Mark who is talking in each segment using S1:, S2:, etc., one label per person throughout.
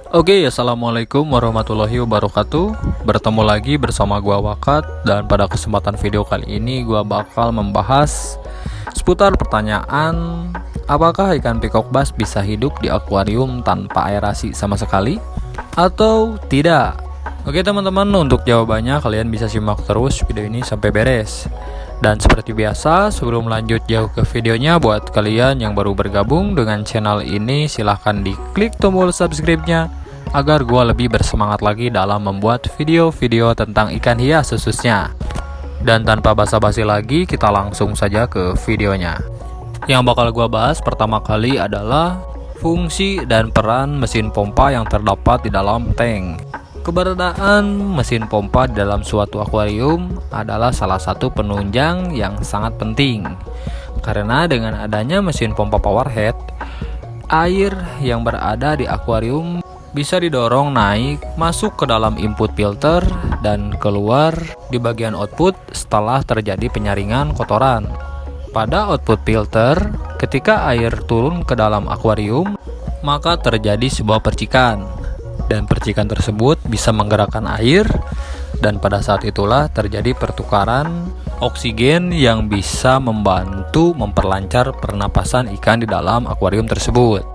S1: Oke, assalamualaikum warahmatullahi wabarakatuh. Bertemu lagi bersama gua Wakat, dan pada kesempatan video kali ini gua bakal membahas seputar pertanyaan, apakah ikan peacock bass bisa hidup di akuarium tanpa aerasi sama sekali atau tidak? Oke teman-teman, untuk jawabannya kalian bisa simak terus video ini sampai beres. Dan seperti biasa, sebelum lanjut jauh ke videonya, buat kalian yang baru bergabung dengan channel ini, silahkan diklik tombol subscribe-nya agar gua lebih bersemangat lagi dalam membuat video-video tentang ikan hias khususnya. Dan tanpa basa-basi lagi, kita langsung saja ke videonya. Yang bakal gua bahas pertama kali adalah fungsi dan peran mesin pompa yang terdapat di dalam tank. Keberadaan mesin pompa di dalam suatu akuarium adalah salah satu penunjang yang sangat penting, karena dengan adanya mesin pompa powerhead, air yang berada di akuarium bisa didorong naik masuk ke dalam input filter dan keluar di bagian output setelah terjadi penyaringan kotoran. Pada output filter, ketika air turun ke dalam akuarium, maka terjadi sebuah percikan, dan percikan tersebut bisa menggerakkan air, dan pada saat itulah terjadi pertukaran oksigen yang bisa membantu memperlancar pernapasan ikan di dalam akuarium tersebut.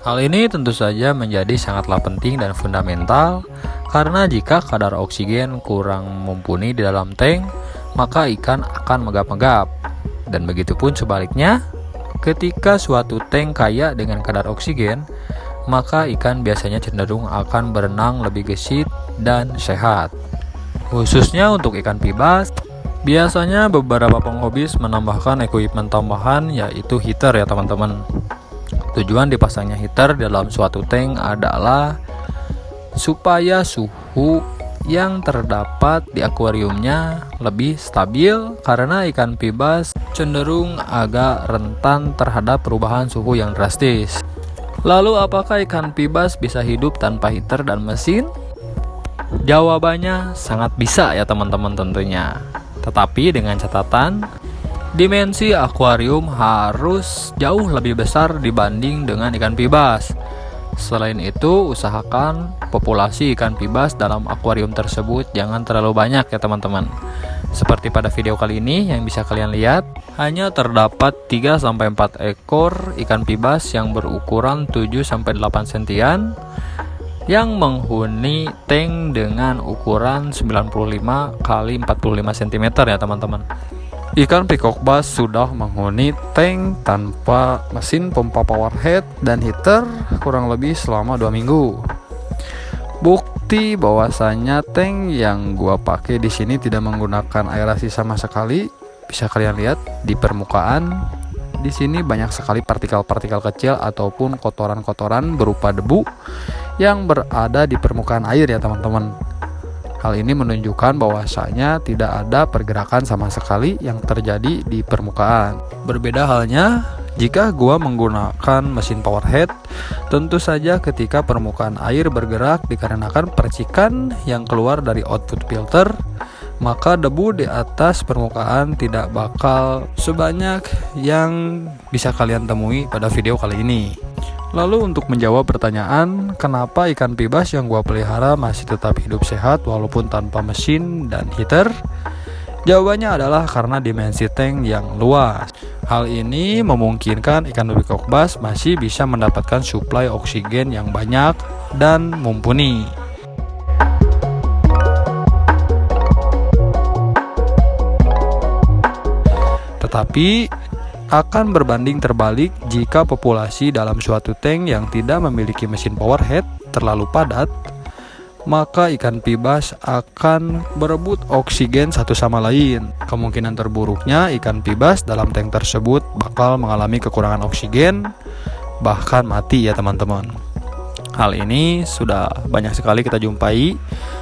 S1: Hal ini tentu saja menjadi sangatlah penting dan fundamental, karena jika kadar oksigen kurang mumpuni di dalam tank, maka ikan akan megap-megap. Dan begitupun sebaliknya, ketika suatu tank kaya dengan kadar oksigen, maka ikan biasanya cenderung akan berenang lebih gesit dan sehat. Khususnya untuk ikan pibas, biasanya beberapa penghobis menambahkan equipment tambahan, yaitu heater ya teman-teman. Tujuan dipasangnya heater dalam suatu tank adalah supaya suhu yang terdapat di akuariumnya lebih stabil, karena ikan pibas cenderung agak rentan terhadap perubahan suhu yang drastis. Lalu apakah ikan pibas bisa hidup tanpa heater dan mesin? Jawabannya sangat bisa ya teman-teman tentunya. Tetapi dengan catatan, dimensi akuarium harus jauh lebih besar dibanding dengan ikan pibas. Selain itu, usahakan populasi ikan pibas dalam akuarium tersebut jangan terlalu banyak ya teman-teman. Seperti pada video kali ini yang bisa kalian lihat, hanya terdapat 3-4 ekor ikan pibas yang berukuran 7-8 sentian yang menghuni tank dengan ukuran 95 x 45 cm ya teman-teman. Ikan peacock bass sudah menghuni tank tanpa mesin pompa powerhead dan heater kurang lebih selama 2 minggu. Bukti bahwasanya tank yang gua pakai di sini tidak menggunakan aerasi sama sekali bisa kalian lihat di permukaan. Di sini banyak sekali partikel-partikel kecil ataupun kotoran-kotoran berupa debu yang berada di permukaan air ya teman-teman. Hal ini menunjukkan bahwasanya tidak ada pergerakan sama sekali yang terjadi di permukaan. Berbeda halnya jika gua menggunakan mesin powerhead, tentu saja ketika permukaan air bergerak dikarenakan percikan yang keluar dari output filter, maka debu di atas permukaan tidak bakal sebanyak yang bisa kalian temui pada video kali ini. Lalu untuk menjawab pertanyaan kenapa ikan pibas yang gua pelihara masih tetap hidup sehat walaupun tanpa mesin dan heater, jawabannya adalah karena dimensi tank yang luas. Hal ini memungkinkan ikan peacock bass masih bisa mendapatkan suplai oksigen yang banyak dan mumpuni. Tetapi akan berbanding terbalik jika populasi dalam suatu tank yang tidak memiliki mesin powerhead terlalu padat, maka ikan pibas akan berebut oksigen satu sama lain. Kemungkinan terburuknya ikan pibas dalam tank tersebut bakal mengalami kekurangan oksigen, bahkan mati ya teman-teman. Hal ini sudah banyak sekali kita jumpai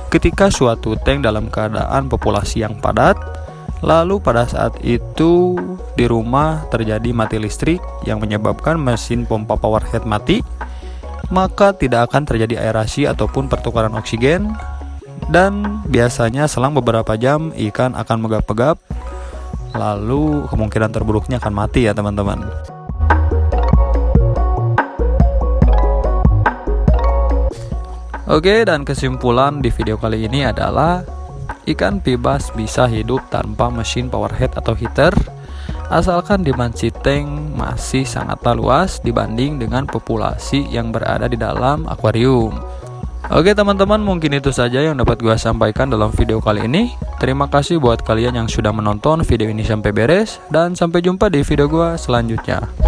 S1: ketika suatu tank dalam keadaan populasi yang padat, lalu pada saat itu di rumah terjadi mati listrik yang menyebabkan mesin pompa powerhead mati, maka tidak akan terjadi aerasi ataupun pertukaran oksigen, dan biasanya selang beberapa jam ikan akan megap-megap, lalu kemungkinan terburuknya akan mati ya teman-teman. Oke, dan kesimpulan di video kali ini adalah ikan pibas bisa hidup tanpa mesin powerhead atau heater asalkan dimensi tank masih sangatlah luas dibanding dengan populasi yang berada di dalam akuarium. Oke teman-teman, mungkin itu saja yang dapat gue sampaikan dalam video kali ini. Terima kasih buat kalian yang sudah menonton video ini sampai beres, dan sampai jumpa di video gue selanjutnya.